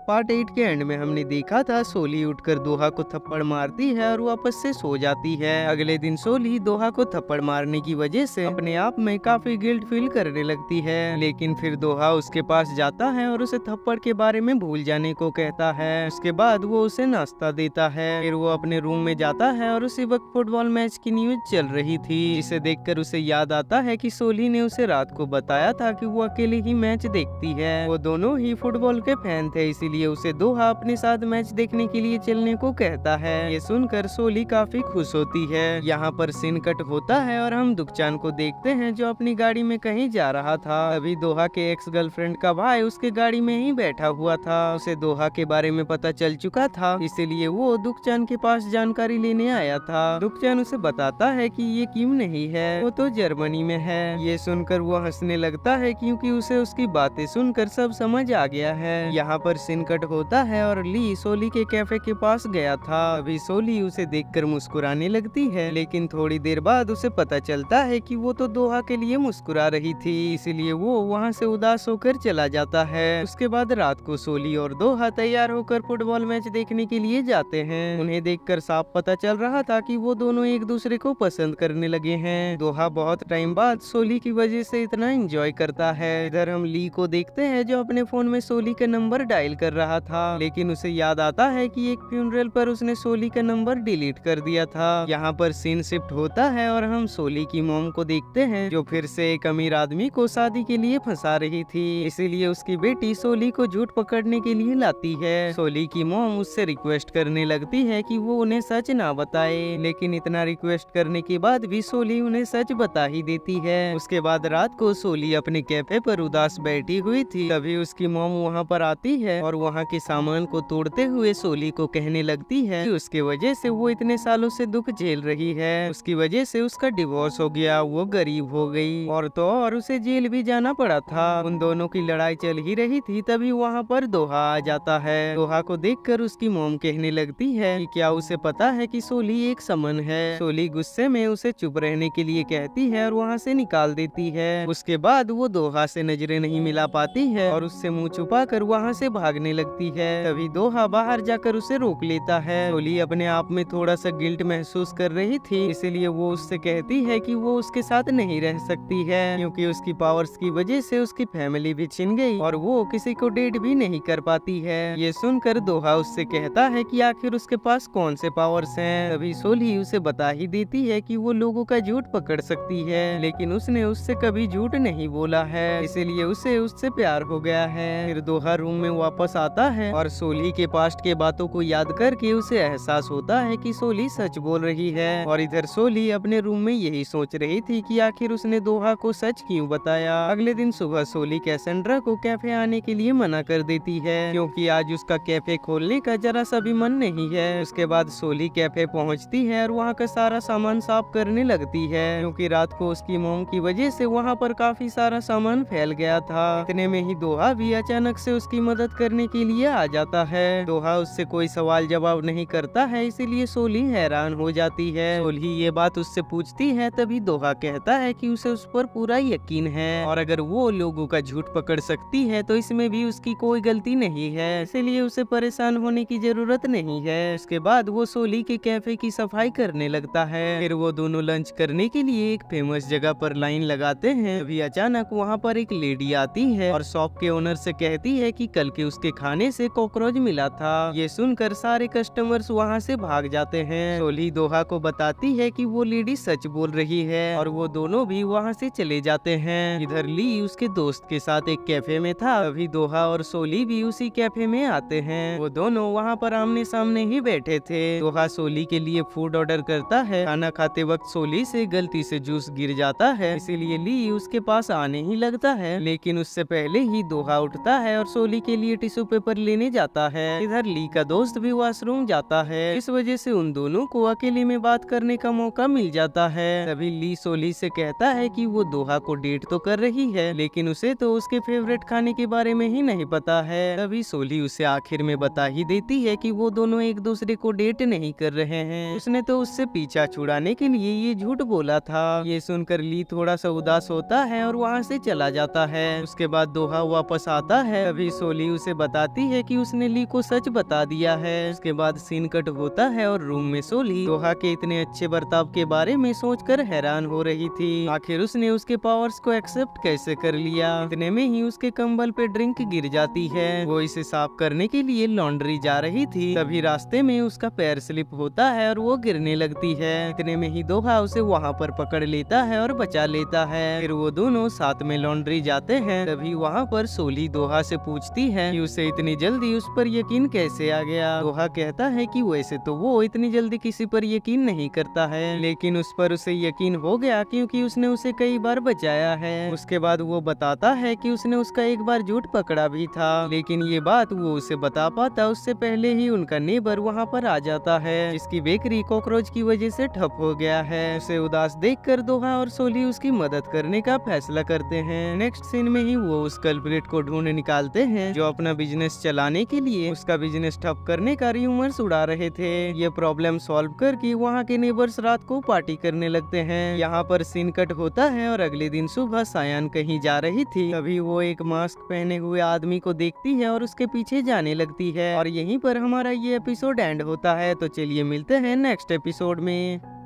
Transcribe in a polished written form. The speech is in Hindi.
पार्ट 8 के एंड में हमने देखा था सोली उठकर दोहा को थप्पड़ मारती है और वापस से सो जाती है। अगले दिन सोली दोहा को थप्पड़ मारने की वजह से अपने आप में काफी गिल्ट फील करने लगती है, लेकिन फिर दोहा उसके पास जाता है और उसे थप्पड़ के बारे में भूल जाने को कहता है। उसके बाद वो उसे नाश्ता देता है। फिर वो अपने रूम में जाता है और उसी वक्त फुटबॉल मैच की न्यूज चल रही थी, जिसे देखकर उसे याद आता है कि सोली ने उसे रात को बताया था कि वो अकेले ही मैच देखती है। वो दोनों ही फुटबॉल के फैन थे, इसीलिए उसे दोहा अपने साथ मैच देखने के लिए चलने को कहता है। ये सुनकर सोली काफी खुश होती है। यहाँ पर सीन कट होता है और हम दुखचान को देखते हैं जो अपनी गाड़ी में कहीं जा रहा था। अभी दोहा के एक्स गर्लफ्रेंड का भाई उसके गाड़ी में ही बैठा हुआ था। उसे दोहा के बारे में पता चल चुका था, इसीलिए वो दुखचान के पास जानकारी लेने आया था। दुखचान उसे बताता है कि ये किम नहीं है, वो तो जर्मनी में है। ये सुनकर वो हंसने लगता है क्योंकि उसे उसकी बातें सुनकर सब समझ आ गया है। यहाँ पर सीन कट होता है और ली सोली के कैफे के पास गया था। अभी सोली उसे देखकर मुस्कुराने लगती है, लेकिन थोड़ी देर बाद उसे पता चलता है कि वो तो दोहा के लिए मुस्कुरा रही थी, इसीलिए वो वहाँ से उदास होकर चला जाता है। उसके बाद रात को सोली और दोहा तैयार होकर फुटबॉल मैच देखने के लिए जाते हैं। उन्हें देखकर साफ पता चल रहा था कि वो दोनों एक दूसरे को पसंद करने लगे हैं। दोहा बहुत टाइम बाद सोली की वजह से इतना एंजॉय करता है। इधर हम ली को देखते हैं जो अपने फोन में सोली का नंबर डायल कर रहा था, लेकिन उसे याद आता है कि एक फ्यूनरल पर उसने सोली का नंबर डिलीट कर दिया था। यहाँ पर सीन शिफ्ट होता है और हम सोली की मॉम को देखते हैं जो फिर से एक अमीर आदमी को शादी के लिए फंसा रही थी, इसीलिए उसकी बेटी सोली को झूठ पकड़ने के लिए लाती है। सोली की मॉम उससे रिक्वेस्ट करने लगती है कि वो उन्हें सच ना बताए, लेकिन इतना रिक्वेस्ट करने के बाद भी सोली उन्हें सच बता ही देती है। उसके बाद रात को सोली अपने कैफे पर उदास बैठी हुई थी, तभी उसकी मॉम वहाँ पर आती है और वहाँ के सामान को तोड़ते हुए सोली को कहने लगती है कि उसके वजह से वो इतने सालों से दुख झेल रही है। उसकी वजह से उसका डिवोर्स हो गया, वो गरीब हो गई और तो और उसे जेल भी जाना पड़ा था। उन दोनों की लड़ाई चल ही रही थी, तभी वहाँ पर दोहा आ जाता है। दोहा को देखकर उसकी मॉम कहने लगती है कि क्या उसे पता है कि सोली एक समन है। सोली गुस्से में उसे चुप रहने के लिए कहती है और वहाँ से निकाल देती है। उसके बाद वो दोहा से नजरें नहीं मिला पाती है और उससे मुंह छुपाकर वहाँ से भागने लगती है। तभी दोहा बाहर जाकर उसे रोक लेता है। सोली अपने आप में थोड़ा सा गिल्ट महसूस कर रही थी, इसीलिए वो उससे कहती है कि वो उसके साथ नहीं रह सकती है क्योंकि उसकी पावर्स की वजह से उसकी फैमिली भी छिन गई और वो किसी को डेट भी नहीं कर पाती है। ये सुनकर दोहा उससे कहता है कि आखिर उसके पास कौन से पावर्स हैं। तभी सोली उसे बता ही देती है कि वो लोगों का झूठ पकड़ सकती है, लेकिन उसने उससे कभी झूठ नहीं बोला है, इसीलिए उसे उससे प्यार हो गया है। फिर दोहा रूम में वापस आता है और सोली के पास्ट के बातों को याद करके उसे एहसास होता है कि सोली सच बोल रही है। और इधर सोली अपने रूम में यही सोच रही थी कि आखिर उसने दोहा को सच क्यों बताया। अगले दिन सुबह सोली कैसेंड्रा को कैफे आने के लिए मना कर देती है क्योंकि आज उसका कैफे खोलने का जरा सा भी मन नहीं है। उसके बाद सोली कैफे पहुंचती है और वहाँ का सारा सामान साफ करने लगती है क्योंकि रात को उसकी मोम की वजह से वहाँ पर काफी सारा सामान फैल गया था। इतने में ही दोहा भी अचानक से उसकी मदद करने के लिए आ जाता है। दोहा उससे कोई सवाल जवाब नहीं करता है, इसीलिए सोली हैरान हो जाती है। सोली ये बात उससे पूछती है, तभी दोहा कहता है कि उसे उस पर पूरा यकीन है और अगर वो लोगों का झूठ पकड़ सकती है तो इसमें भी उसकी कोई गलती नहीं है, इसीलिए उसे परेशान होने की जरूरत नहीं है। उसके बाद वो सोली के कैफे की सफाई करने लगता है। फिर वो दोनों लंच करने के लिए एक फेमस जगह पर लाइन लगाते हैं। अभी अचानक वहाँ पर एक लेडी आती है और शॉप के ओनर से कहती है कि कल के उसके खाने से कॉकरोच मिला था। ये सुनकर सारे कस्टमर्स वहाँ से भाग जाते हैं। सोली दोहा को बताती है कि वो लेडी सच बोल रही है और वो दोनों भी वहाँ से चले जाते हैं। इधर ली उसके दोस्त के साथ एक कैफे में था। अभी दोहा और सोली भी उसी कैफे में आते हैं। वो दोनों वहाँ पर आमने सामने ही बैठे थे। दोहा सोली के लिए फूड ऑर्डर करता है। खाना खाते वक्त सोली से गलती से जूस गिर जाता है, इसीलिए ली उसके पास आने ही लगता है, लेकिन उससे पहले ही दोहा उठता है और सोली के लिए टिश्यू पेपर लेने जाता है। इधर ली का दोस्त भी वॉशरूम जाता है, इस वजह से उन दोनों को अकेले में बात करने का मौका मिल जाता है। तभी ली सोली से कहता है कि वो दोहा को डेट तो कर रही है, लेकिन उसे तो उसके फेवरेट खाने के बारे में ही नहीं पता है। तभी सोली उसे आखिर में बता ही देती है कि वो दोनों एक दूसरे को डेट नहीं कर रहे हैं, उसने तो उससे पीछा छुड़ाने के लिए ये झूठ बोला था। ये सुनकर ली थोड़ा सा उदास होता है और वहाँ से चला जाता है। उसके बाद दोहा वापस आता है। अभी सोली उसे बता बताती है कि उसने ली को सच बता दिया है। उसके बाद सीन कट होता है और रूम में सोली दोहा के इतने अच्छे बर्ताव के बारे में सोचकर हैरान हो रही थी। आखिर उसने उसके पावर्स को एक्सेप्ट कैसे कर लिया। इतने में ही उसके कंबल पे ड्रिंक गिर जाती है। वो इसे साफ करने के लिए लॉन्ड्री जा रही थी, तभी रास्ते में उसका पैर स्लिप होता है और वो गिरने लगती है। इतने में ही दोहा उसे वहाँ पर पकड़ लेता है और बचा लेता है। फिर वो दोनों साथ में लॉन्ड्री जाते हैं। तभी वहाँ पर सोली दोहा से पूछती है कि उसे इतनी जल्दी उस पर यकीन कैसे आ गया। दोहा कहता है कि वैसे तो वो इतनी जल्दी किसी पर यकीन नहीं करता है, लेकिन उस पर उसे यकीन हो गया क्योंकि उसने उसे कई बार बचाया है। उसके बाद वो बताता है कि उसने उसका एक बार झूठ पकड़ा भी था, लेकिन ये बात वो उसे बता पाता उससे पहले ही उनका नेबर वहाँ पर आ जाता है, जिसकी बेकरी कॉकरोच की वजह से ठप हो गया है। उसे उदास देखकर दोहा और सोली उसकी मदद करने का फैसला करते हैं। नेक्स्ट सीन में ही वो उस कल्प्रिट को ढूंढ निकालते हैं जो अपना बिजनेस चलाने के लिए उसका बिजनेस ठप करने का र्यूमर्स उड़ा रहे थे। ये प्रॉब्लम सॉल्व करके वहाँ के नेबर्स रात को पार्टी करने लगते हैं। यहाँ पर सीन कट होता है और अगले दिन सुबह सायान कहीं जा रही थी, तभी वो एक मास्क पहने हुए आदमी को देखती है और उसके पीछे जाने लगती है। और यहीं पर हमारा ये एपिसोड एंड होता है। तो चलिए मिलते हैं नेक्स्ट एपिसोड में।